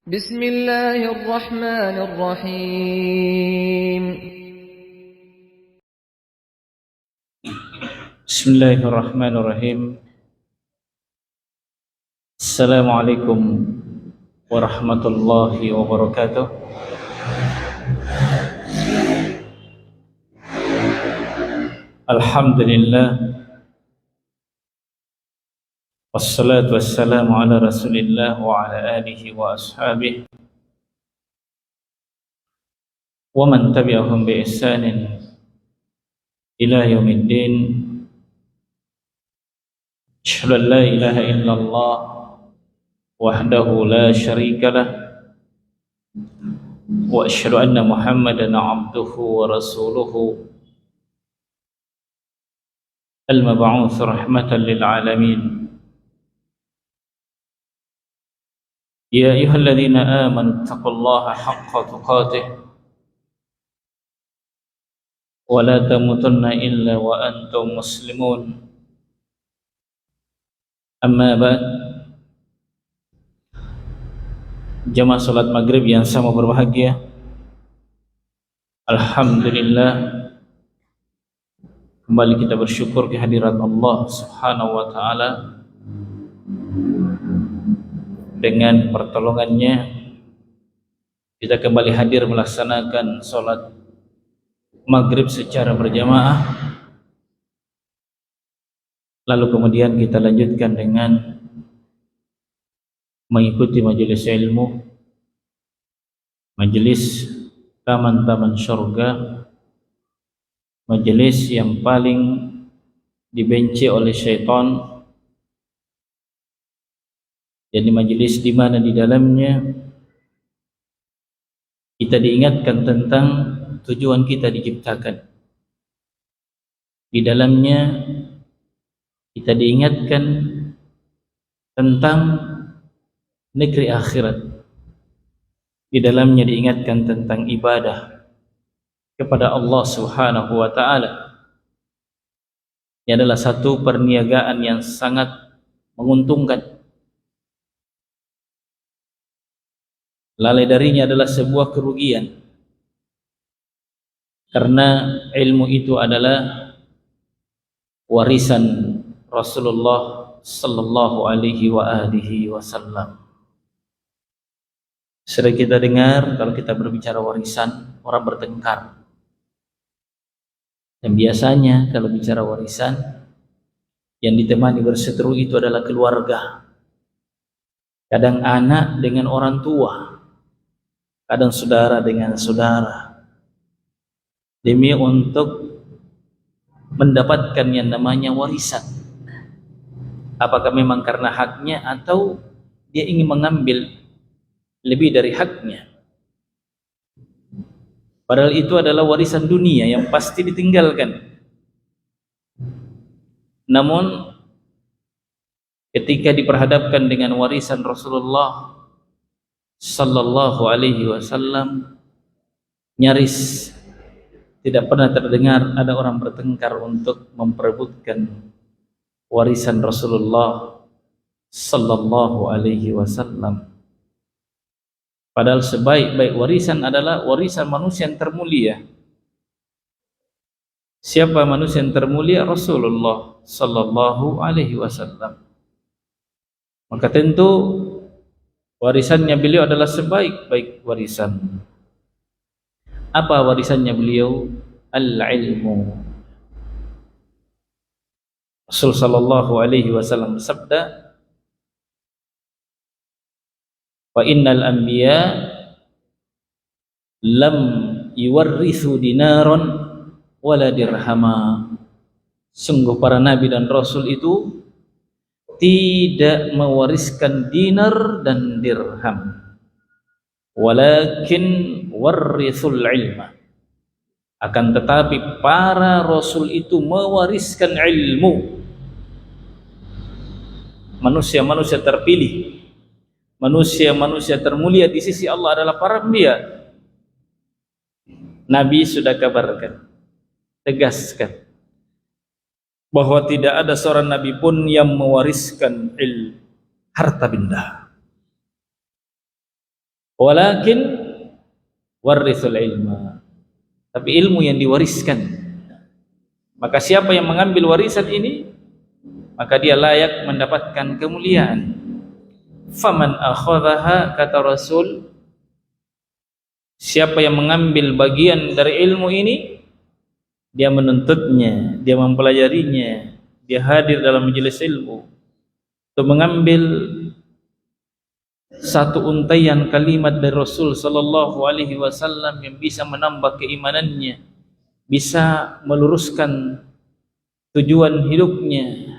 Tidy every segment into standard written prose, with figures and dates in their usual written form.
بسم الله الرحمن الرحيم Bismillahirrahmanirrahim. Assalamualaikum warahmatullahi wabarakatuh. Alhamdulillah, wassalatu wassalamu ala rasulillah wa ala alihi wa ashabihi wa man tabi'ahum bi ihsanin ila yaumiddin. Asyhadu an la ilaha illallah wahdahu la syarika lah wa asyhadu anna Muhammadan abduhu wa rasuluhu al-mab'uts rahmatan lil alamin. Ya ayyuhalladzina amanu taqullaha haqqa tuqatih wa la tamutunna illa wa antum muslimun. Amma ba'd. Jamaah salat maghrib yang sama berbahagia, alhamdulillah, kembali kita bersyukur kehadirat Allah Subhanahu wa taala. Dengan pertolongannya kita kembali hadir melaksanakan salat maghrib secara berjamaah. Lalu kemudian kita lanjutkan dengan mengikuti majelis ilmu, majelis taman-taman syurga, majelis yang paling dibenci oleh syaitan. Jadi majelis di mana di dalamnya kita diingatkan tentang tujuan kita diciptakan. Di dalamnya kita diingatkan tentang negeri akhirat. Di dalamnya diingatkan tentang ibadah kepada Allah Subhanahu wa taala. Ini adalah satu perniagaan yang sangat menguntungkan. Lalai darinya adalah sebuah kerugian, karena ilmu itu adalah warisan Rasulullah sallallahu alaihi wa alihi wasallam. Sering kita dengar kalau kita berbicara warisan, orang bertengkar. Dan biasanya kalau bicara warisan, yang ditemani berseteru itu adalah keluarga. Kadang anak dengan orang tua, kadang saudara dengan saudara, demi untuk mendapatkan yang namanya warisan. Apakah memang karena haknya atau dia ingin mengambil lebih dari haknya? Padahal itu adalah warisan dunia yang pasti ditinggalkan. Namun ketika diperhadapkan dengan warisan Rasulullah sallallahu alaihi wasallam, nyaris tidak pernah terdengar ada orang bertengkar untuk memperebutkan warisan Rasulullah sallallahu alaihi wasallam. Padahal sebaik-baik warisan adalah warisan manusia yang termulia. Siapa manusia yang termulia? Rasulullah sallallahu alaihi wasallam. Maka tentu warisannya beliau adalah sebaik-baik warisan. Apa warisannya beliau? Al-ilmu. Rasul sallallahu alaihi wasallam bersabda, wa innal anbiya lam yuwarrithu dinaron wala dirhama. Sungguh para nabi dan rasul itu tidak mewariskan dinar dan dirham, walakin warithul ilma. Akan tetapi para rasul itu mewariskan ilmu. Manusia-manusia terpilih, manusia-manusia termulia di sisi Allah adalah para anbiya. Nabi sudah kabarkan, tegaskan bahwa tidak ada seorang nabi pun yang mewariskan harta benda. Walakin warithul ilma, tapi ilmu yang diwariskan. Maka siapa yang mengambil warisan ini, maka dia layak mendapatkan kemuliaan. Faman akhadhaha, kata Rasul, siapa yang mengambil bagian dari ilmu ini, dia menuntutnya, dia mempelajarinya, dia hadir dalam majelis ilmu untuk mengambil satu untaian kalimat dari Rasul sallallahu alaihi wasallam yang bisa menambah keimanannya, bisa meluruskan tujuan hidupnya.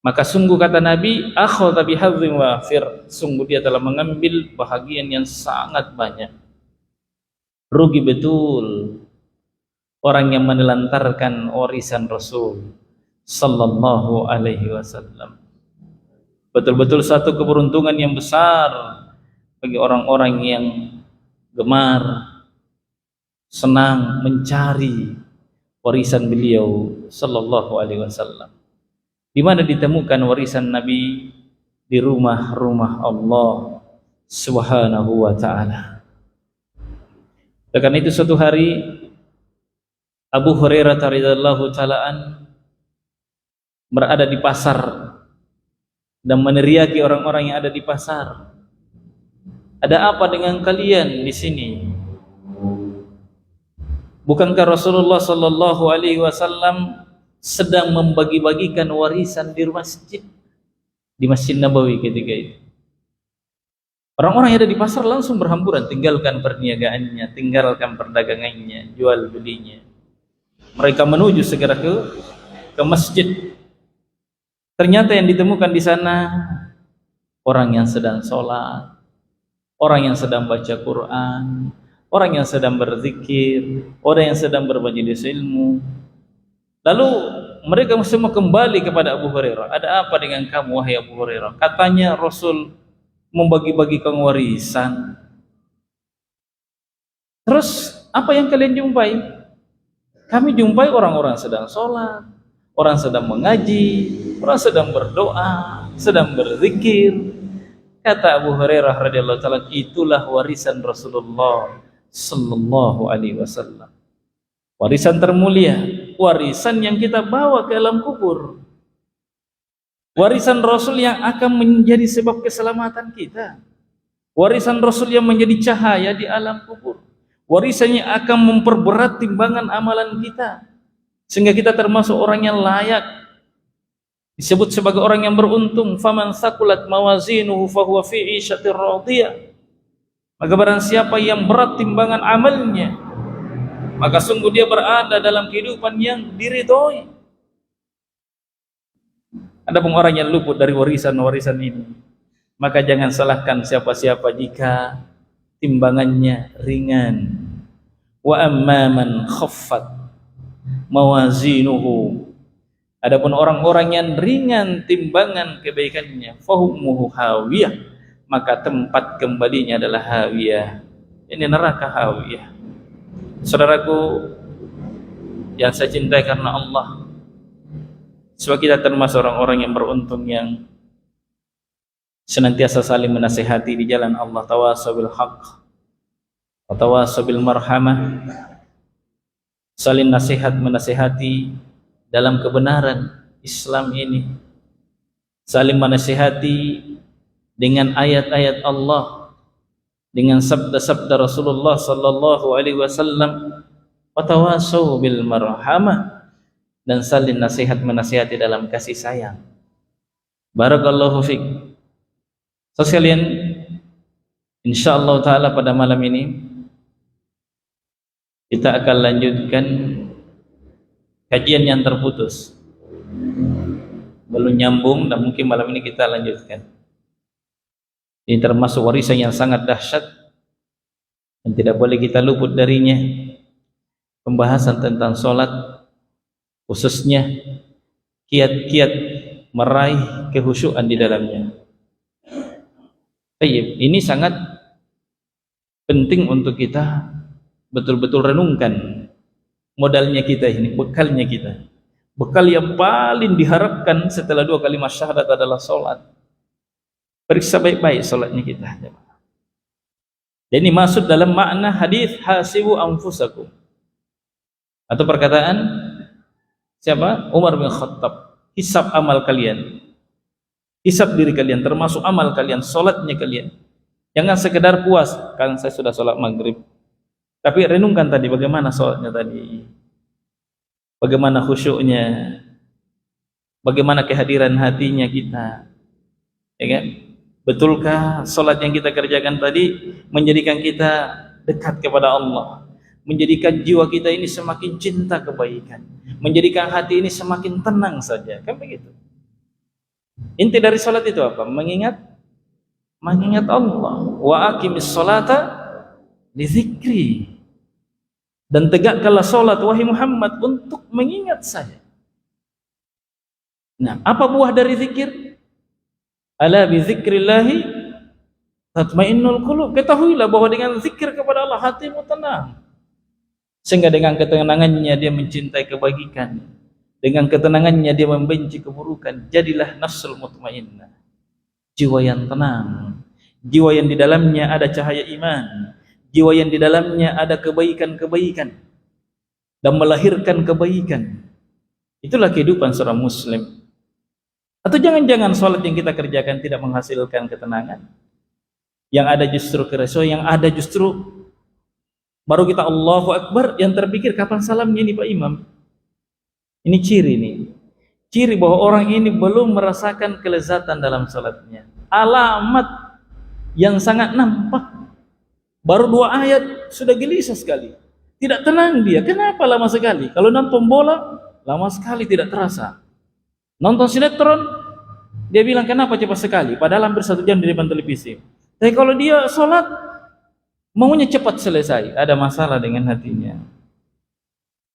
Maka sungguh, kata Nabi, akhadha bihadzin wafir, sungguh dia telah mengambil bahagian yang sangat banyak. Rugi betul orang yang menelantarkan warisan Rasul sallallahu alaihi wasallam. Betul-betul satu keberuntungan yang besar bagi orang-orang yang gemar, senang mencari warisan beliau sallallahu alaihi wasallam. Di mana ditemukan warisan Nabi? Di rumah-rumah Allah Subhanahu wa taala. Karena itu suatu hari Abu Hurairah radhiyallahu taalaan berada di pasar dan meneriaki orang-orang yang ada di pasar, "Ada apa dengan kalian di sini? Bukankah Rasulullah sallallahu alaihi wasallam sedang membagi-bagikan warisan di masjid, di Masjid Nabawi ketika itu?" Orang-orang yang ada di pasar langsung berhamburan, tinggalkan perniagaannya, tinggalkan perdagangannya, jual belinya. Mereka menuju segera ke masjid. Ternyata yang ditemukan di sana orang yang sedang sholat, orang yang sedang baca Quran, orang yang sedang berzikir, orang yang sedang bermajelis ilmu. Lalu mereka semua kembali kepada Abu Hurairah. "Ada apa dengan kamu, wahai Abu Hurairah? Katanya Rasul membagi-bagikan warisan. Terus apa yang kalian jumpai?" "Kami jumpai orang-orang sedang sholat, orang sedang mengaji, orang sedang berdoa, sedang berzikir." Kata Abu Hurairah radhiyallahu taala, itulah warisan Rasulullah sallallahu alaihi wasallam. Warisan termulia, warisan yang kita bawa ke alam kubur. Warisan Rasul yang akan menjadi sebab keselamatan kita. Warisan Rasul yang menjadi cahaya di alam kubur. Warisan yang akan memperberat timbangan amalan kita, sehingga kita termasuk orang yang layak disebut sebagai orang yang beruntung. Faman saqulat mawazinuhu fahuwa fi 'ishatir radiyah. Maka barang siapa yang berat timbangan amalnya, maka sungguh dia berada dalam kehidupan yang diridhoi. Adapun orang yang luput dari warisan-warisan ini, maka jangan salahkan siapa-siapa jika timbangannya ringan. Wa amma man khaffat mawazinuhu, adapun orang-orang yang ringan timbangan kebaikannya, fahumuhu hawiyah, maka tempat kembalinya adalah hawiyah. Ini neraka hawiyah. Saudaraku yang saya cintai karena Allah, sebab kita termasuk orang-orang yang beruntung yang senantiasa saling menasihati di jalan Allah, tawasaw bil haqq wa tawasaw bil marhamah, saling nasihat menasihati dalam kebenaran Islam ini, saling menasihati dengan ayat-ayat Allah, dengan sabda-sabda Rasulullah sallallahu alaihi wasallam, wa tawasaw bil marhamah, dan saling nasihat menasihati dalam kasih sayang. Barakallahu fiik. Sekalian, insyaallah taala pada malam ini kita akan lanjutkan kajian yang terputus. Belum nyambung dan mungkin malam ini kita lanjutkan. Ini termasuk warisan yang sangat dahsyat dan tidak boleh kita luput darinya. Pembahasan tentang salat, khususnya kiat-kiat meraih kehusyuan di dalamnya. Ini sangat penting untuk kita betul-betul renungkan. Modalnya kita ini, bekalnya kita, bekal yang paling diharapkan setelah dua kalimat syahadat adalah salat. Periksa baik-baik salatnya kita. Dan ini masuk dalam makna hadis hasibu anfusakum. Atau perkataan siapa? Umar bin Khattab. Hisab amal kalian. Hisab diri kalian, termasuk amal kalian, salatnya kalian. Jangan sekedar puas, kan saya sudah salat maghrib. Tapi renungkan tadi bagaimana salatnya tadi. Bagaimana khusyuknya. Bagaimana kehadiran hatinya kita. Ya kan? Betulkah salat yang kita kerjakan tadi menjadikan kita dekat kepada Allah, menjadikan jiwa kita ini semakin cinta kebaikan, menjadikan hati ini semakin tenang saja, kan begitu. Inti dari salat itu apa? Mengingat Allah. Wa aqimis salata li dzikri. Dan tegakkanlah salat wahai Muhammad untuk mengingat saya. Nah, apa buah dari zikir? Ala bi dzikrillahi tatmainnul qulub. Ketahuilah bahwa dengan zikir kepada Allah hatimu tenang. Sehingga dengan ketenangannya dia mencintai kebajikan. Dengan ketenangannya dia membenci keburukan. Jadilah nafsul mutmainnah. Jiwa yang tenang. Jiwa yang di dalamnya ada cahaya iman. Jiwa yang di dalamnya ada kebaikan-kebaikan. Dan melahirkan kebaikan. Itulah kehidupan seorang muslim. Atau jangan-jangan salat yang kita kerjakan tidak menghasilkan ketenangan. Yang ada justru keresahan, yang ada justru baru kita Allahu Akbar, yang terpikir kapan salamnya ini Pak Imam. Ini ciri nih. Ciri bahwa orang ini belum merasakan kelezatan dalam salatnya. Alamat yang sangat nampak. Baru 2 ayat sudah gelisah sekali. Tidak tenang dia. Kenapa lama sekali? Kalau nonton bola, lama sekali tidak terasa. Nonton sinetron, dia bilang kenapa cepat sekali, padahal hampir 1 jam di depan televisi. Tapi kalau dia sholat, maunya cepat selesai, ada masalah dengan hatinya.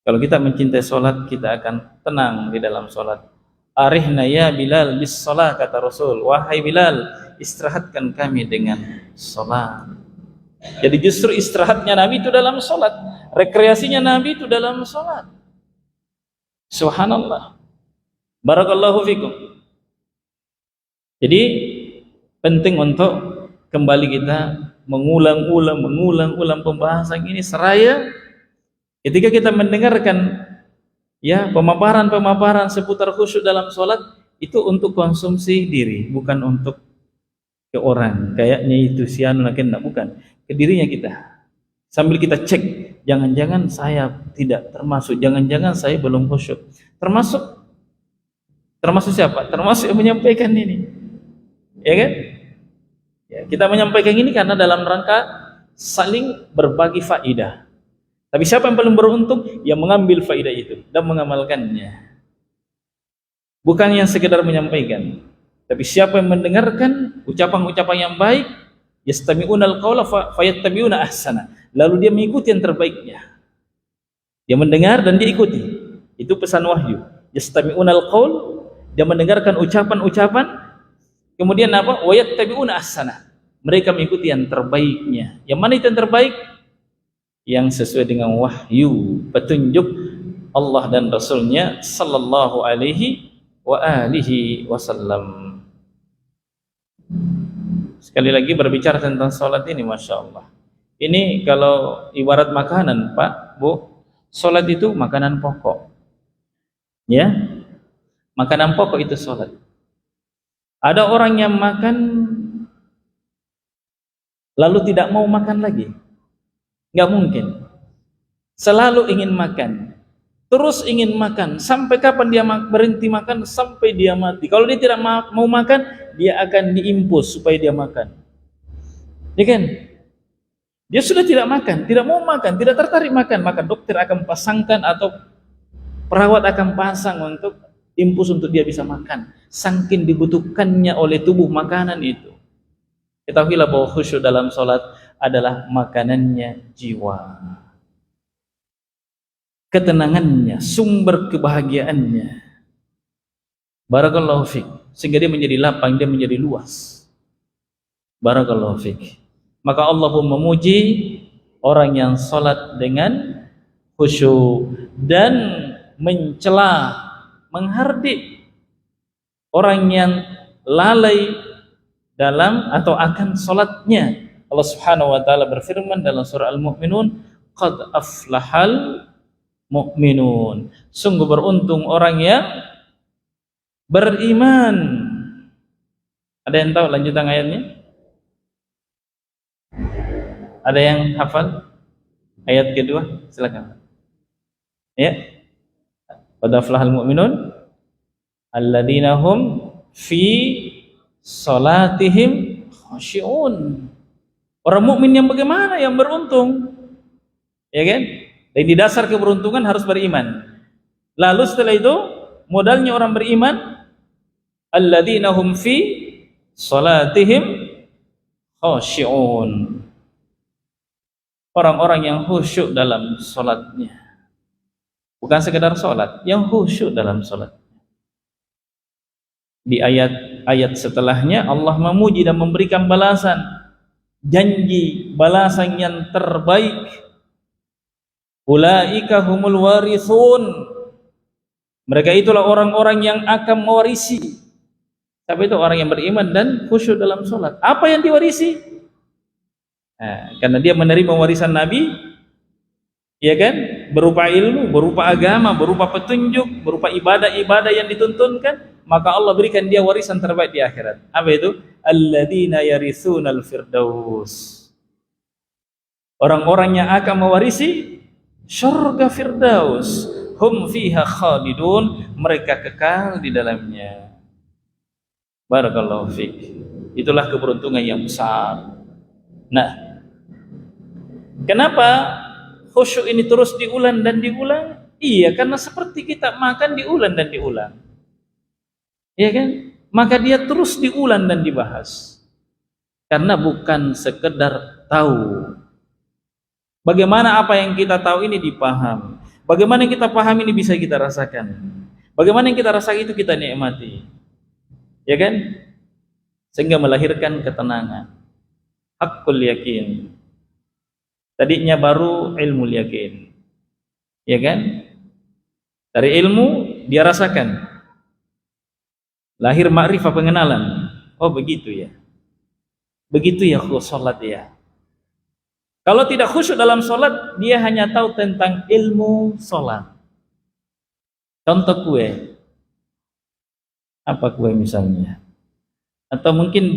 Kalau kita mencintai sholat, kita akan tenang di dalam sholat. Arihna ya Bilal bis sholat, kata Rasul. Wahai Bilal, istirahatkan kami dengan sholat. Jadi justru istirahatnya Nabi itu dalam sholat, rekreasinya Nabi itu dalam sholat. Subhanallah. Barakallahu fikum. Jadi penting untuk kembali kita mengulang-ulang pembahasan ini seraya ketika kita mendengarkan ya pemaparan seputar khusyuk dalam sholat, itu untuk konsumsi diri, bukan untuk ke orang. Kayaknya itu sianu enggak, bukan. Ke dirinya kita. Sambil kita cek, jangan-jangan saya tidak termasuk, jangan-jangan saya belum khusyuk. Termasuk siapa? Termasuk yang menyampaikan ini. Ya kan? Ya, kita menyampaikan ini karena dalam rangka saling berbagi faidah. Tapi siapa yang paling beruntung? Yang mengambil faidah itu dan mengamalkannya. Bukan yang sekedar menyampaikan. Tapi siapa yang mendengarkan ucapan-ucapan yang baik, yastami'unal qawla fayattabi'una ahsana. Lalu dia mengikuti yang terbaiknya. Dia mendengar dan dia ikuti. Itu pesan wahyu. Yastami'unal qawl, dia mendengarkan ucapan-ucapan, kemudian apa? Wayattabi'una ahsana. Mereka mengikuti yang terbaiknya. Yang mana itu yang terbaik? Yang sesuai dengan wahyu, petunjuk Allah dan Rasulnya sallallahu alaihi wa alihi wasallam. Sekali lagi berbicara tentang salat ini, Masya Allah. Ini kalau ibarat makanan, Pak, Bu, salat itu makanan pokok. Ya, makanan pokok itu salat. Ada orang yang makan lalu tidak mau makan lagi. Enggak mungkin. Selalu ingin makan. Terus ingin makan. Sampai kapan dia berhenti makan? Sampai dia mati. Kalau dia tidak mau makan, dia akan diimpus supaya dia makan. Ya kan? Dia sudah tidak makan, tidak mau makan, tidak tertarik makan, maka dokter akan pasangkan atau perawat akan pasang untuk impus untuk dia bisa makan. Saking dibutuhkannya oleh tubuh makanan itu. Ketahuilah bahwa khusyuk dalam sholat adalah makanannya jiwa. Ketenangannya, sumber kebahagiaannya. Barakallahu fiik. Sehingga dia menjadi lapang, dia menjadi luas. Barakallahu fiik. Maka Allah pun memuji orang yang sholat dengan khusyuk dan mencela, menghardik orang yang lalai dalam atau akan salatnya. Allah Subhanahu wa taala berfirman dalam surah Al-Mu'minun, qad aflahal mu'minun. Sungguh beruntung orang yang beriman. Ada yang tahu lanjutan ayatnya? Ada yang hafal ayat kedua? Silakan. Ya. Qad aflahal mu'minun alladzina hum fi salatihim khashi'un. Orang mukmin yang bagaimana? Yang beruntung. Ya kan? Dan di dasar keberuntungan harus beriman. Lalu setelah itu modalnya orang beriman, alladzina hum fi salatihim khashi'un. Orang-orang yang khusyuk dalam salatnya. Bukan sekedar salat, yang khusyuk dalam salat. Di ayat-ayat setelahnya Allah memuji dan memberikan balasan, janji balasan yang terbaik. Ulaika humul warithun. Mereka itulah orang-orang yang akan mewarisi. Siapa itu? Orang yang beriman dan khusyuk dalam salat. Apa yang diwarisi? Karena dia menerima warisan Nabi, ya kan? Berupa ilmu, berupa agama, berupa petunjuk, berupa ibadah-ibadah yang dituntunkan, maka Allah berikan dia warisan terbaik di akhirat. Apa itu? Alladzina yaritsunal firdaus. Orang-orang yang akan mewarisi surga firdaus. Hum fiha khalidun, mereka kekal di dalamnya. Barakallahu fiik. Itulah keberuntungan yang besar. Nah, kenapa khusyuk ini terus diulang dan diulang? Iya, karena seperti kita makan diulang dan diulang. Iya kan? Maka dia terus diulang dan dibahas. Karena bukan sekedar tahu. Bagaimana apa yang kita tahu ini dipaham. Bagaimana yang kita paham ini bisa kita rasakan. Bagaimana yang kita rasakan itu kita nikmati. Ya kan? Sehingga melahirkan ketenangan. Haqqul yakin. Tadinya baru ilmu yakin. Ya kan? Dari ilmu dia rasakan. Lahir makrifah pengenalan. Oh begitu ya. Begitu ya salat ya. Kalau tidak khusyuk dalam salat, dia hanya tahu tentang ilmu salat. Contoh kue. Apa kue misalnya? Atau mungkin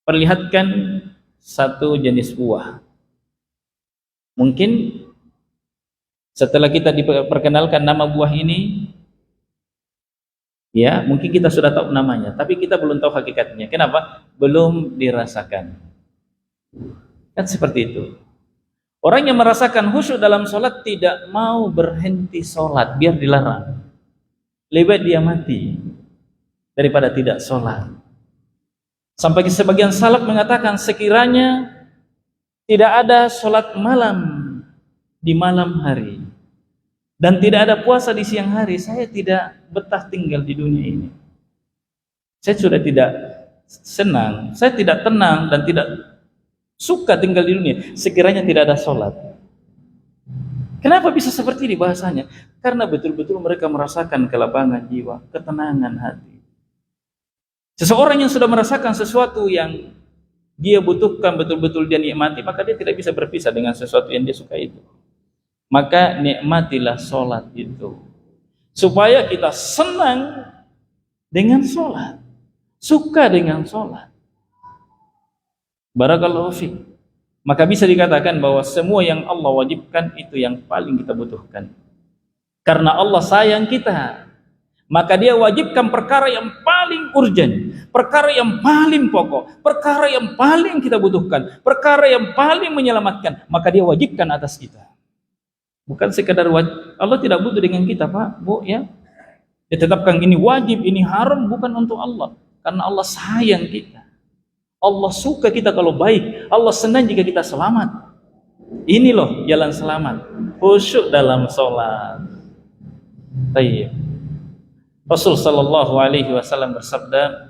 diperlihatkan satu jenis buah. Mungkin setelah kita diperkenalkan nama buah ini, ya mungkin kita sudah tahu namanya, tapi kita belum tahu hakikatnya. Kenapa? Belum dirasakan. Kan seperti itu. Orang yang merasakan khusyuk dalam sholat tidak mau berhenti sholat biar dilarang. Lebih baik dia mati daripada tidak sholat. Sampai sebagian salaf mengatakan sekiranya tidak ada sholat malam di malam hari dan tidak ada puasa di siang hari, saya tidak betah tinggal di dunia ini. Saya sudah tidak senang, saya tidak tenang dan tidak suka tinggal di dunia sekiranya tidak ada sholat. Kenapa bisa seperti ini bahasanya? Karena betul-betul mereka merasakan kelapangan jiwa, ketenangan hati. Seseorang yang sudah merasakan sesuatu yang dia butuhkan, betul-betul dia nikmati, maka dia tidak bisa berpisah dengan sesuatu yang dia suka itu. Maka nikmatilah sholat itu, supaya kita senang dengan sholat, suka dengan sholat. Barakallahu fiik. Maka bisa dikatakan bahwa semua yang Allah wajibkan itu yang paling kita butuhkan. Karena Allah sayang kita, maka dia wajibkan perkara yang paling urgent, perkara yang paling pokok, perkara yang paling kita butuhkan, perkara yang paling menyelamatkan, maka dia wajibkan atas kita. Bukan sekadar wajib. Allah tidak butuh dengan kita, Pak, Bu, ya. Ditetapkan ini wajib, ini haram, bukan untuk Allah. Karena Allah sayang kita. Allah suka kita kalau baik. Allah senang jika kita selamat. Ini loh jalan selamat. Khusyuk dalam sholat. Baik. Rasul sallallahu alaihi wasallam bersabda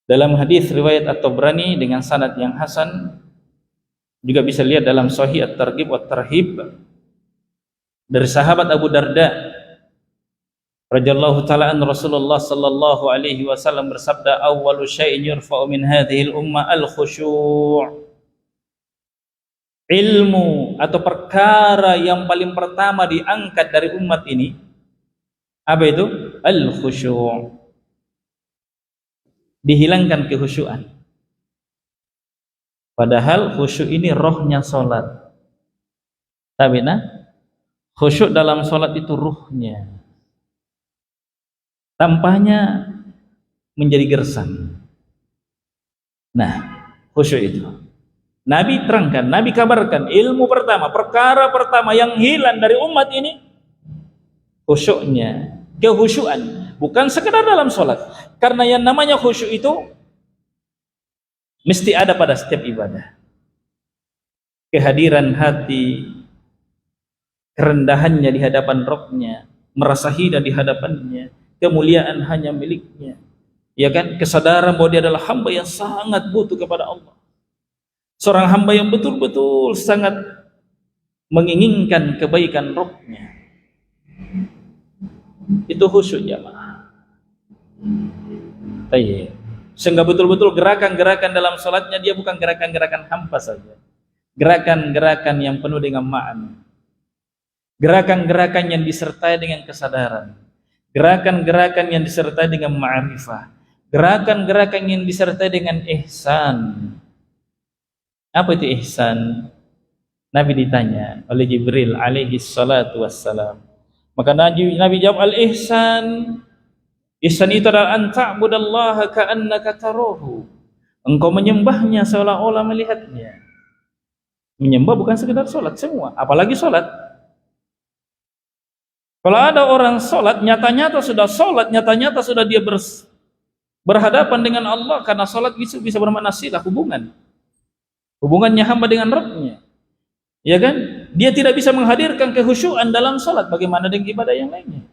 dalam hadis riwayat At-Tabrani dengan sanad yang hasan, juga bisa lihat dalam Sahih At-Targhib wa Tarhib dari sahabat Abu Darda radhiyallahu ta'ala an Rasulullah sallallahu alaihi wasallam bersabda, awwalu syai'in yurfa'u min hadhihi al-ummah al-khusyu'. Ilmu atau perkara yang paling pertama diangkat dari umat ini apa itu? Al-khusyu'. Dihilangkan kehusyuan. Padahal khusyuk ini rohnya salat. Tapi khusyuk dalam salat itu ruhnya. Tampaknya menjadi gersang. Nah, khusyuk itu Nabi terangkan, Nabi kabarkan ilmu pertama, perkara pertama yang hilang dari umat ini khusyuknya, kehusyuan, bukan sekedar dalam salat. Karena yang namanya khusyuk itu mesti ada pada setiap ibadah. Kehadiran hati, kerendahannya di hadapan Rabb-nya, merasa hina di hadapannya, kemuliaan hanya miliknya, ya kan? Kesadaran bahwa dia adalah hamba yang sangat butuh kepada Allah, seorang hamba yang betul-betul sangat menginginkan kebaikan Rabb-nya. Itu khusyuk jamaah. Sehingga betul-betul gerakan-gerakan dalam salatnya dia bukan gerakan-gerakan hampa saja, gerakan-gerakan yang penuh dengan makna, gerakan-gerakan yang disertai dengan kesadaran, gerakan-gerakan yang disertai dengan ma'rifah, gerakan-gerakan yang disertai dengan ihsan. Apa itu ihsan? Nabi ditanya oleh Jibril alaihi salatu wassalam, maka Nabi jawab, al-ihsan, ihsan itu adalah an ta'budallaha ka'annaka tarahu. Engkau menyembahnya seolah-olah melihatnya. Menyembah bukan sekedar salat semua, apalagi salat. Kalau ada orang salat, nyata-nyata sudah dia berhadapan dengan Allah, karena salat bisa bermakna silah, hubungannya hamba dengan Rabb-nya. Ya kan? Dia tidak bisa menghadirkan kehusyuan dalam salat, bagaimana dengan ibadah yang lainnya?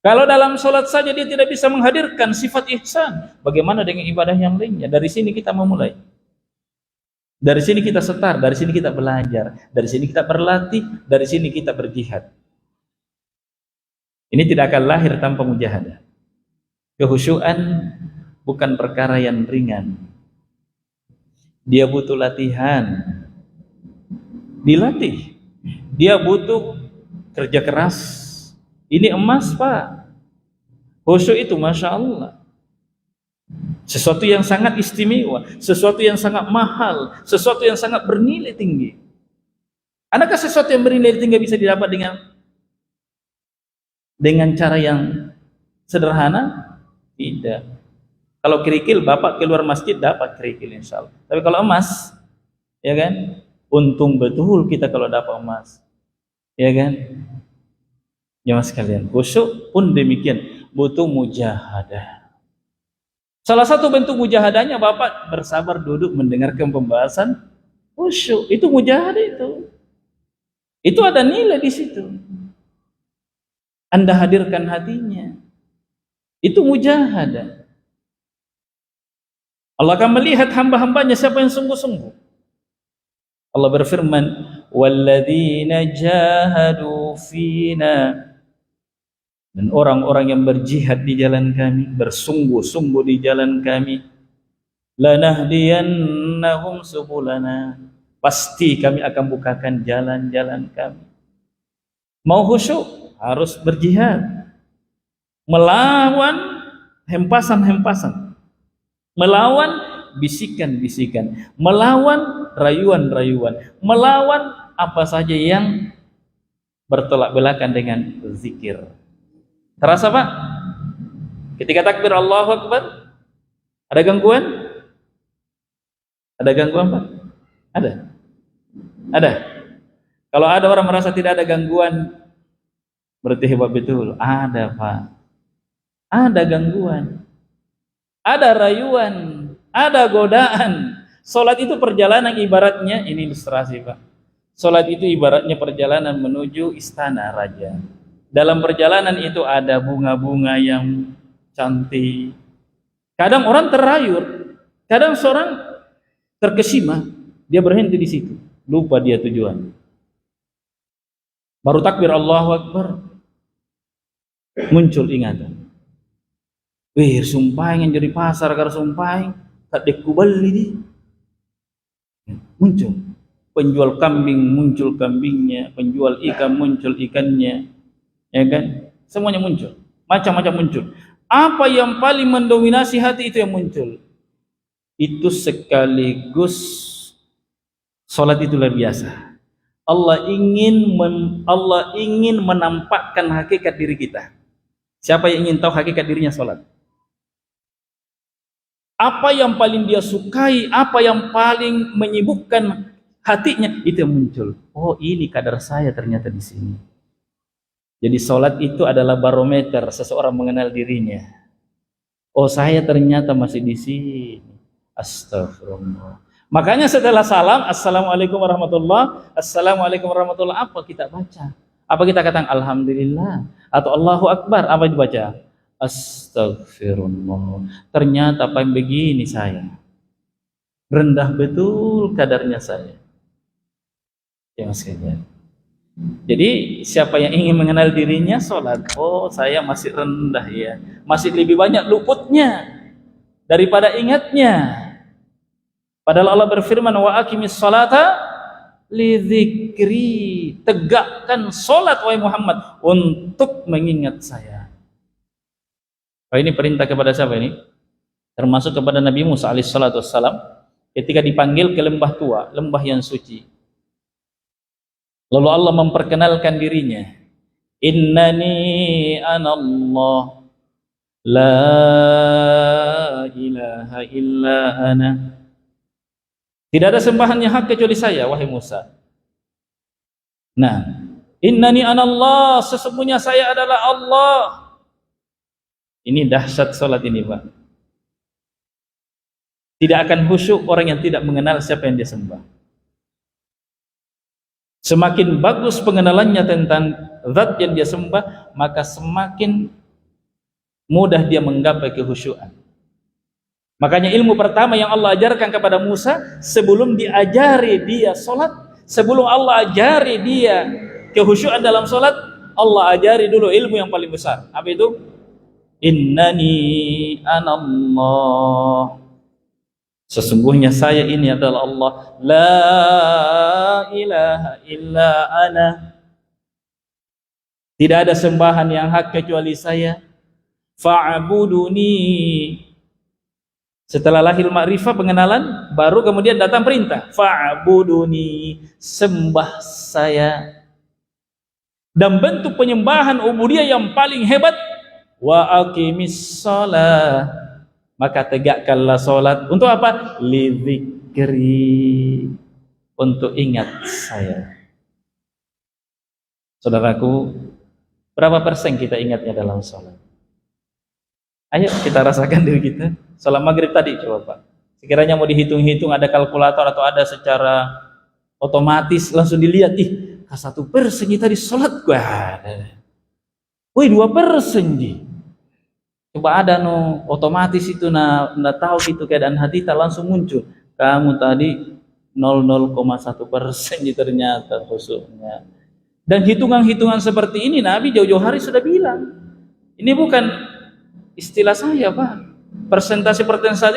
Kalau dalam salat saja dia tidak bisa menghadirkan sifat ihsan, bagaimana dengan ibadah yang lainnya? Dari sini kita memulai. Dari sini kita setar, dari sini kita belajar, dari sini kita berlatih, dari sini kita berjihad. Ini tidak akan lahir tanpa mujahadah. Kehusyuan bukan perkara yang ringan. Dia butuh latihan. Dilatih. Dia butuh kerja keras. Ini emas, Pak. Khusyuk itu Masya Allah, sesuatu yang sangat istimewa, sesuatu yang sangat mahal, sesuatu yang sangat bernilai tinggi. Adakah sesuatu yang bernilai tinggi bisa didapat dengan cara yang sederhana? Tidak. Kalau kerikil, Bapak keluar masjid dapat kerikil insya Allah. Tapi kalau emas, ya kan? Untung betul kita kalau dapat emas, ya kan? Jemaah sekalian, khusyuk pun demikian, butuh mujahadah. Salah satu bentuk mujahadahnya Bapak bersabar duduk mendengarkan pembahasan khusyuk, itu mujahadah itu. Itu ada nilai di situ. Anda hadirkan hatinya. Itu mujahadah. Allah akan melihat hamba-hambanya siapa yang sungguh-sungguh. Allah berfirman, "Walladzina jahadu fina." Dan orang-orang yang berjihad di jalan kami, bersungguh-sungguh di jalan kami, lanahdiyannahum subulana. Pasti kami akan bukakan jalan-jalan kami. Mau khusyuk harus berjihad, melawan hempasan-hempasan, melawan bisikan-bisikan, melawan rayuan-rayuan, melawan apa saja yang bertolak belakang dengan zikir. Terasa Pak? Ketika takbir Allahu Akbar, ada gangguan? Ada gangguan Pak? Ada? Ada? Kalau ada orang merasa tidak ada gangguan, berarti hebat betul. Ada Pak. Ada gangguan. Ada rayuan. Ada godaan. Salat itu perjalanan ibaratnya, ini ilustrasi Pak. Salat itu ibaratnya perjalanan menuju istana raja. Dalam perjalanan itu ada bunga-bunga yang cantik. Kadang orang terrayur, kadang seorang terkesima, dia berhenti di situ, lupa dia tujuan. Baru takbir Allahu Akbar, muncul ingatan. Wih, sumpah yang jadi pasar karo sumpah tak dekubali di. Muncul penjual kambing, muncul kambingnya, penjual ikan, muncul ikannya, ya kan? Semuanya muncul, macam-macam muncul. Apa yang paling mendominasi hati itu yang muncul. Itu sekaligus salat itu luar biasa. Allah ingin menampakkan hakikat diri kita. Siapa yang ingin tahu hakikat dirinya salat? Apa yang paling dia sukai, apa yang paling menyibukkan hatinya, itu yang muncul. Oh, ini kadar saya ternyata di sini. Jadi salat itu adalah barometer seseorang mengenal dirinya. Oh, saya ternyata masih di sini. Astagfirullah. Makanya setelah salam, assalamualaikum warahmatullah, assalamualaikum warahmatullah, apa kita baca? Apa kita katakan alhamdulillah atau Allahu akbar? Apa dibaca? Astagfirullah. Ternyata apa yang begini saya. Rendah betul kadarnya saya. Ya Mas Kejat. Jadi siapa yang ingin mengenal dirinya salat, oh saya masih rendah ya. Masih lebih banyak luputnya daripada ingatnya. Padahal Allah berfirman wa aqimis salata li dzikri. Tegakkan salat wahai Muhammad untuk mengingat saya. Oh, ini perintah kepada siapa ini? Termasuk kepada Nabi Musa alaihissalatu wassalam ketika dipanggil ke lembah tua, lembah yang suci. Lalu Allah memperkenalkan dirinya. Innani anallah la ilaha illa ana. Tidak ada sembahan yang hak kecuali saya, wahai Musa. Nah, innani anallah, sesungguhnya saya adalah Allah. Ini dahsyat salat ini, Pak. Tidak akan khusyuk orang yang tidak mengenal siapa yang dia sembah. Semakin bagus pengenalannya tentang zat yang dia sembah, maka semakin mudah dia menggapai kehusyuan. Makanya ilmu pertama yang Allah ajarkan kepada Musa, sebelum diajari dia salat, sebelum Allah ajari dia kehusyuan dalam salat, Allah ajari dulu ilmu yang paling besar. Apa itu? Innani anallah. Sesungguhnya saya ini adalah Allah. La ilaha illa ana. Tidak ada sembahan yang hak kecuali saya. Fa'buduni. Setelah lahir ma'rifah pengenalan, baru kemudian datang perintah. Fa'buduni, sembah saya. Dan bentuk penyembahan ubudiyah yang paling hebat, wa aqimis shalah, maka tegakkanlah salat. Untuk apa? Lidzikri, untuk ingat saya. Saudaraku, berapa persen kita ingatnya dalam salat? Ayo kita rasakan diri kita. Salat maghrib tadi coba Pak. Sekiranya mau dihitung-hitung, ada kalkulator atau ada secara otomatis, langsung dilihat, ih, 1% tadi salat gua. Wih, 2% ji. Coba ada no otomatis itu na tahu gitu keadaan hati tak langsung muncul. Kamu tadi 0,1% ternyata khususnya. Dan hitungan-hitungan seperti ini Nabi jauh-jauh hari sudah bilang. Ini bukan istilah saya, Pak. Persentase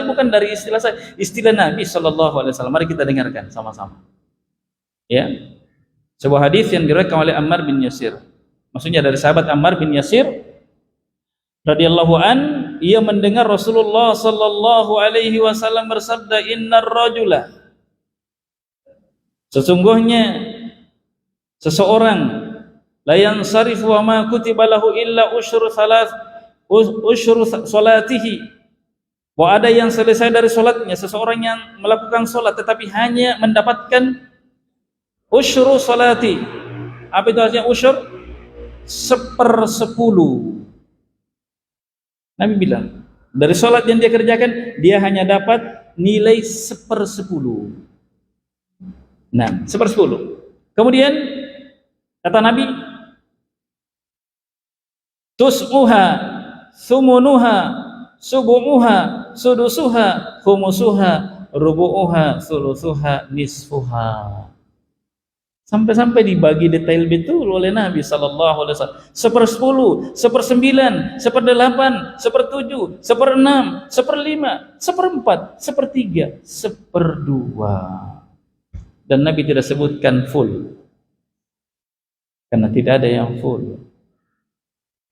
bukan dari istilah saya, istilah Nabi SAW. Mari kita dengarkan sama-sama. Ya, sebuah hadis yang diriwayatkan oleh Ammar bin Yasir. Maksudnya dari sahabat Ammar bin Yasir radhiyallahu an, ia mendengar Rasulullah sallallahu alaihi wasallam bersabda, innar rajula, sesungguhnya seseorang la yansarifu wa ma kutiba lahu illa usyru salatihi, bahwa ada yang selesai dari salatnya, seseorang yang melakukan salat tetapi hanya mendapatkan usyru salati. Apa itu artinya usyur? 1/10. Nabi bilang, dari salat yang dia kerjakan, dia hanya dapat nilai 1/10. Nah, 1/10. Kemudian kata Nabi, tus'uha, sumunuha, subu'uha, sudusuha, khumusuha, rubu'uha, sulusuha, nisfuha. Sampai-sampai dibagi detail betul oleh Nabi sallallahu alaihi wasallam. 1/10, 1/9, 1/8, 1/7, 1/6, 1/5, 1/4, 1/3, 1/2. Dan Nabi tidak sebutkan full. Karena tidak ada yang full.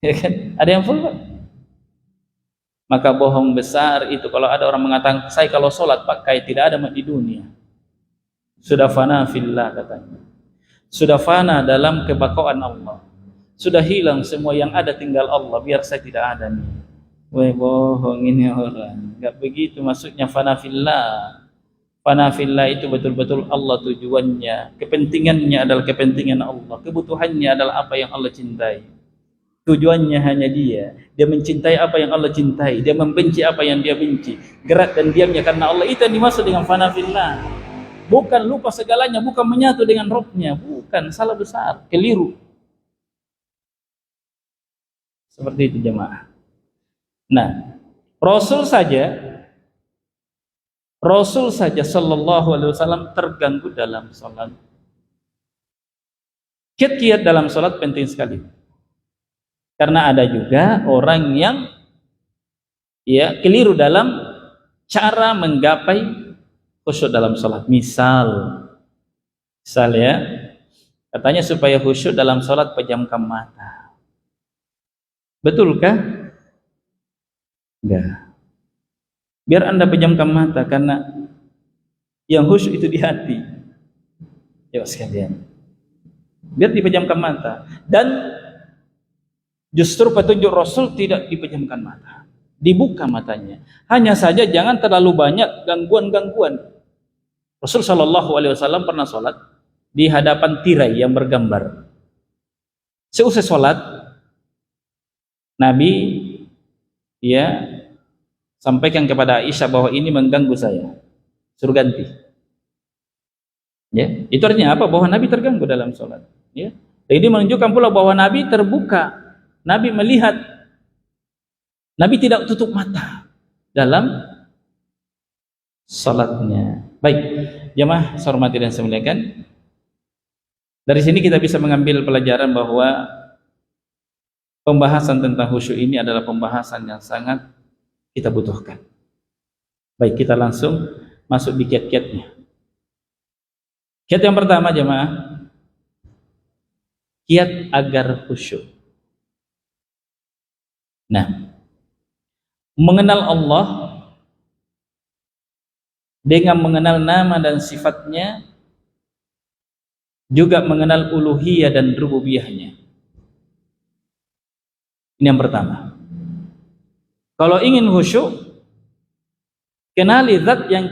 Ya kan? Ada yang full, Pak? Maka bohong besar itu kalau ada orang mengatakan, saya kalau sholat pakai tidak ada di dunia. Sudah fana fillah katanya. Sudah fana dalam kebakauan Allah. Sudah hilang semua yang ada, tinggal Allah. Biar saya tidak ada nih. Weh, bohong ini orang. Enggak begitu maksudnya fana fillah. Fana fillah itu betul-betul Allah tujuannya. Kepentingannya adalah kepentingan Allah. Kebutuhannya adalah apa yang Allah cintai. Tujuannya hanya dia. Dia mencintai apa yang Allah cintai. Dia membenci apa yang dia benci. Gerak dan diamnya karena Allah. Itu yang dimaksud dengan fana fillah. Bukan lupa segalanya, bukan menyatu dengan Rabbnya, bukan, salah besar, keliru. Seperti itu jemaah. Nah, Rasul saja sallallahu alaihi wasallam terganggu dalam salat. Kiat-kiat dalam salat penting sekali. Karena ada juga orang yang keliru dalam cara menggapai khusyuk dalam sholat. Misal ya, katanya supaya khusyuk dalam sholat pejamkan mata. Betulkah? Enggak. Biar Anda pejamkan mata karena yang khusyuk itu di hati. Ya sekalian. Biar dipejamkan mata. Dan justru petunjuk Rasul tidak dipejamkan mata. Dibuka matanya. Hanya saja jangan terlalu banyak gangguan-gangguan. Rasul sallallahu alaihi wasallam pernah sholat di hadapan tirai yang bergambar. Seusai sholat, Nabi sampaikan kepada Aisyah bahwa ini mengganggu saya. Suruh ganti. Ya, itu artinya apa? Bahwa Nabi terganggu dalam sholat. Ya, dan ini menunjukkan pula bahwa Nabi terbuka. Nabi melihat. Nabi tidak tutup mata dalam sholatnya. Baik, jemaah saya hormati dan saya muliakan. Dari sini kita bisa mengambil pelajaran bahwa pembahasan tentang khusyuk ini adalah pembahasan yang sangat kita butuhkan. Baik, kita langsung masuk di kiat-kiatnya. Kiat yang pertama jemaah, kiat agar khusyuk. Nah, mengenal Allah dengan mengenal nama dan sifatnya, juga mengenal uluhiyah dan rububiyahnya. Ini yang pertama. Kalau ingin khusyuk, kenali zat yang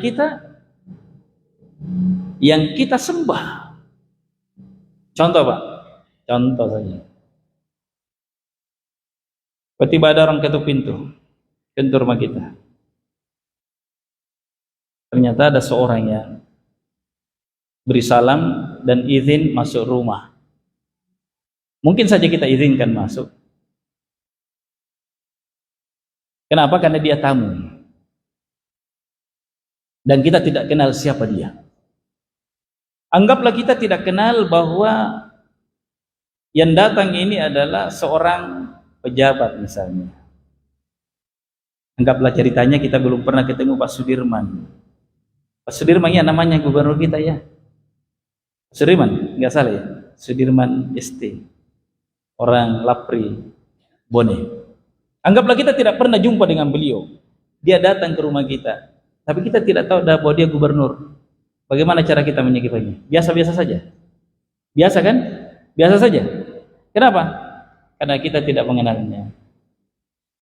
kita sembah. Contoh Pak, contoh saja. Tiba-tiba ada orang ketuk pintu rumah kita. Ternyata ada seorang yang beri salam dan izin masuk rumah. Mungkin saja kita izinkan masuk. Kenapa? Karena dia tamu. Dan kita tidak kenal siapa dia. Anggaplah kita tidak kenal bahwa yang datang ini adalah seorang pejabat misalnya. Anggaplah ceritanya kita belum pernah ketemu Pak Sudirman. Pak Sudirman ya namanya gubernur kita ya. Sudirman, nggak salah ya. Sudirman ST. Orang Lapri, Bone. Anggaplah kita tidak pernah jumpa dengan beliau. Dia datang ke rumah kita. Tapi kita tidak tahu bahwa dia gubernur. Bagaimana cara kita menyikapinya? Biasa-biasa saja. Biasa kan? Biasa saja. Kenapa? Karena kita tidak mengenalnya.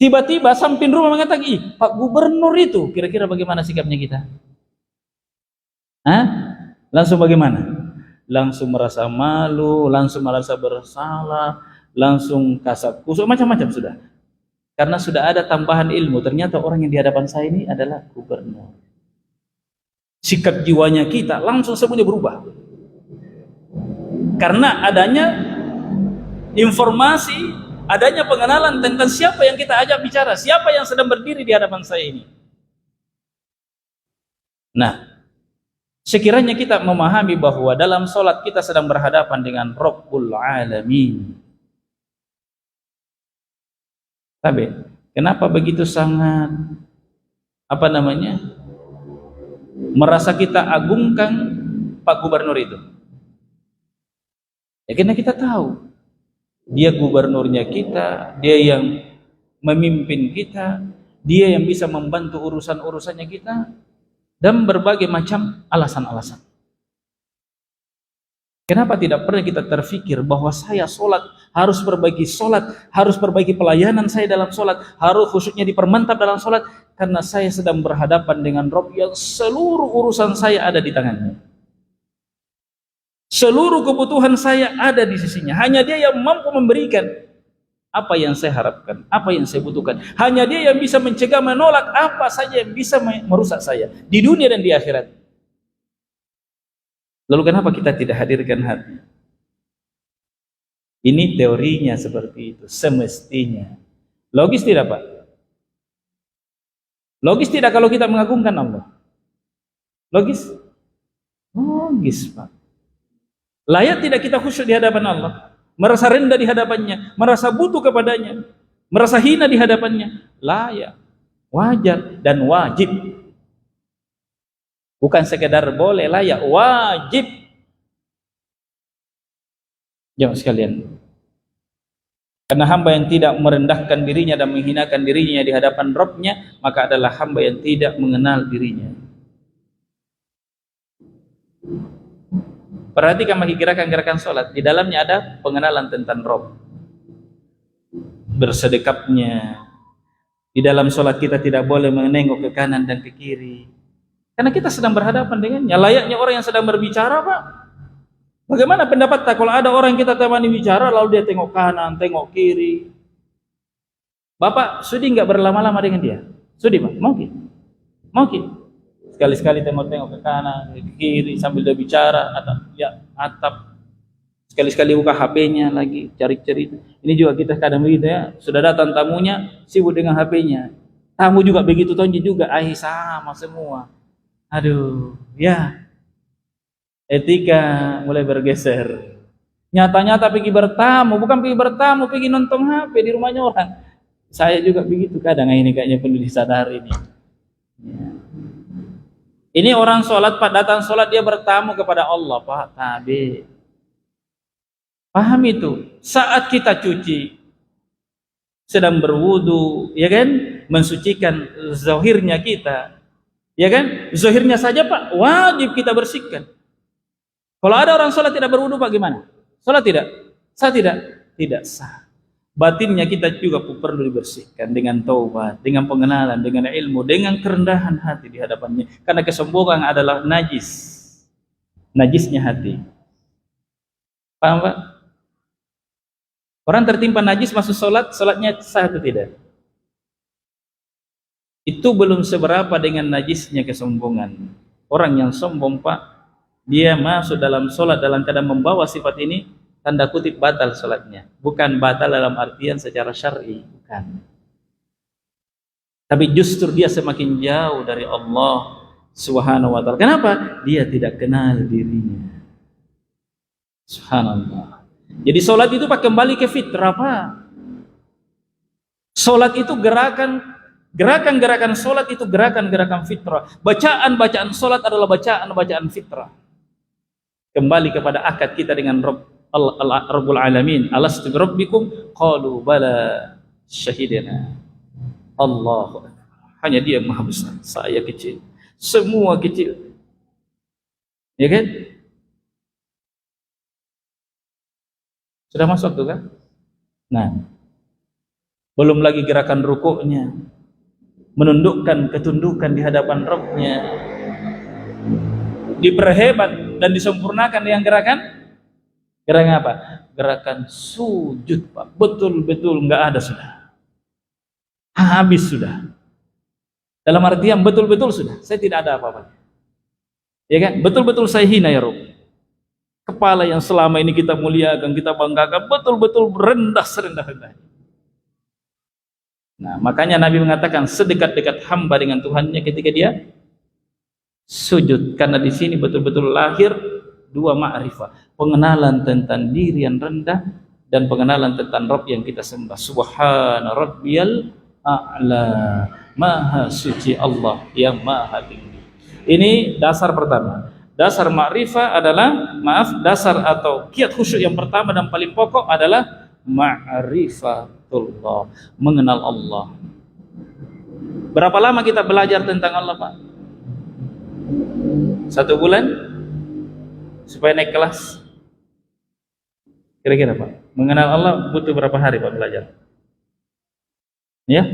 Tiba-tiba samping rumah mengatakan, Pak Gubernur itu, kira-kira bagaimana sikapnya kita? Hah? Langsung bagaimana? Langsung merasa malu, langsung merasa bersalah, langsung kasat kusuk, macam-macam sudah. Karena sudah ada tambahan ilmu, ternyata orang yang di hadapan saya ini adalah gubernur. Sikap jiwanya kita langsung semuanya berubah. Karena adanya informasi, adanya pengenalan tentang siapa yang kita ajak bicara, siapa yang sedang berdiri di hadapan saya ini. Nah, Sekiranya kita memahami bahwa dalam sholat kita sedang berhadapan dengan Rabbul Alamin. Tapi kenapa begitu sangat merasa kita agungkan Pak Gubernur itu? Ya karena kita tahu dia gubernurnya kita, dia yang memimpin kita, dia yang bisa membantu urusan-urusannya kita, dan berbagai macam alasan-alasan. Kenapa tidak pernah kita terfikir bahwa saya sholat, harus perbaiki pelayanan saya dalam sholat, harus khusyuknya dipermantap dalam sholat, karena saya sedang berhadapan dengan Rabb yang seluruh urusan saya ada di tangannya. Seluruh kebutuhan saya ada di sisinya. Hanya dia yang mampu memberikan apa yang saya harapkan, apa yang saya butuhkan. Hanya dia yang bisa mencegah, menolak apa saja yang bisa merusak saya di dunia dan di akhirat. Lalu kenapa kita tidak hadirkan hati? Ini teorinya seperti itu, semestinya. Logis tidak, Pak? Logis tidak kalau kita mengagungkan Allah? Logis? Logis, Pak. Layak tidak kita khusyuk di hadapan Allah? Merasa rendah di hadapannya, merasa butuh kepadanya, merasa hina di hadapannya? Layak, wajar, dan wajib. Bukan sekedar boleh, layak, wajib. Jemaah sekalian, karena hamba yang tidak merendahkan dirinya dan menghinakan dirinya di hadapan Rabb-nya, maka adalah hamba yang tidak mengenal dirinya. Perhatikan bagi gerakan-gerakan sholat, di dalamnya ada pengenalan tentang Rabb. Bersedekapnya, di dalam sholat kita tidak boleh menengok ke kanan dan ke kiri, karena kita sedang berhadapan dengannya. Layaknya orang yang sedang berbicara, Pak. Bagaimana pendapat tak kalau ada orang yang kita temani bicara lalu dia tengok kanan, tengok kiri? Bapak sudi nggak berlama-lama dengan dia? Sudi, Pak? Mungkin. Sekali-sekali tengok-tengok ke kanan, ke kiri sambil dia bicara, atap. Sekali-sekali buka HP-nya lagi, cari-cari. Ini juga kita kadang begitu ya. Sudah datang tamunya, sibuk dengan HP-nya. Tamu juga begitu, tonji juga, sama semua. Aduh, ya. Etika mulai bergeser. Nyata-nyata pergi bertamu, bukan pergi bertamu, pergi nonton HP di rumahnya orang. Saya juga begitu kadang, ini kayaknya perlu disadari ini. Ya. Ini orang sholat, Pak, datang sholat dia bertamu kepada Allah, Pak. Tabi. Paham itu? Saat kita cuci, sedang berwudu, ya kan? Mensucikan zahirnya kita, ya kan? Zahirnya saja, Pak, wajib kita bersihkan. Kalau ada orang sholat tidak berwudu, Pak, gimana? Sholat tidak? Sah tidak? Tidak sah. Batinnya kita juga perlu dibersihkan dengan taubat, dengan pengenalan, dengan ilmu, dengan kerendahan hati di hadapannya. Karena kesombongan adalah najis. Najisnya hati. Paham, Pak? Orang tertimpa najis masuk sholat, sholatnya sah atau tidak? Itu belum seberapa dengan najisnya kesombongan. Orang yang sombong, Pak, dia masuk dalam sholat dalam keadaan membawa sifat ini, tanda kutip batal sholatnya. Bukan batal dalam artian secara syar'i, bukan. Tapi justru dia semakin jauh dari Allah Subhanahu wa ta'ala. Kenapa? Dia tidak kenal dirinya. Subhanallah. Jadi sholat itu Pak kembali ke fitrah, Pak. Sholat itu gerakan-gerakan sholat itu gerakan-gerakan fitrah. Bacaan-bacaan sholat adalah bacaan-bacaan fitrah. Kembali kepada akad kita dengan Rabbul Alamin. Alastu bi rabbikum? Qalu bala syahidana. Allah, hanya dia maha besar, saya kecil, semua kecil, ya kan? Sudah masuk tuh kan? Nah, belum lagi gerakan rukuknya, menundukkan ketundukan di hadapan Rabb-nya, diperhebat dan disempurnakan dengan gerakan apa? Gerakan sujud, Pak. Betul-betul nggak ada sudah. Habis sudah. Dalam artian betul-betul sudah. Saya tidak ada apa-apa. Ya kan? Betul-betul saya hina ya Rabb. Kepala yang selama ini kita muliakan, kita banggakan, betul-betul rendah serendah-rendahnya. Nah, makanya Nabi mengatakan sedekat-dekat hamba dengan Tuhannya ketika dia sujud, karena di sini betul-betul lahir dua ma'rifah, pengenalan tentang diri yang rendah dan pengenalan tentang Rabb yang kita sembah. Subhana rabbiyal a'la, maha suci Allah yang maha tinggi. Ini dasar pertama. Dasar ma'rifah adalah, dasar atau kiat khusyuk yang pertama dan paling pokok adalah ma'rifatullah, mengenal Allah. Berapa lama kita belajar tentang Allah, Pak? 1 bulan? Supaya naik kelas? Kira-kira, Pak, mengenal Allah butuh berapa hari, Pak, belajar? Ya?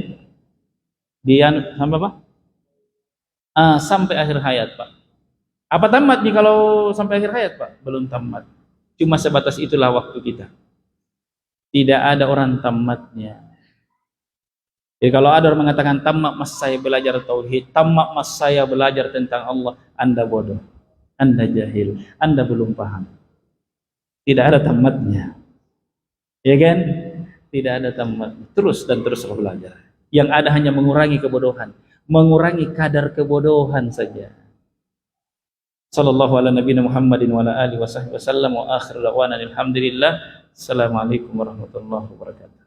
Sampai apa? Sampai akhir hayat, Pak. Apa tamat nih kalau sampai akhir hayat, Pak? Belum tamat. Cuma sebatas itulah waktu kita. Tidak ada orang tamatnya. Jadi kalau ada orang mengatakan tamat mas saya belajar tauhid, tamat mas saya belajar tentang Allah, Anda bodoh, Anda jahil, Anda belum paham. Tidak ada tamatnya. Ya kan? Tidak ada tamat. Terus dan terus belajar. Yang ada hanya mengurangi kebodohan, mengurangi kadar kebodohan saja. Sallallahu ala nabiyina Muhammadin wa ala alihi wasallam wa akhir da'wana alhamdulillah. Assalamualaikum warahmatullahi wabarakatuh.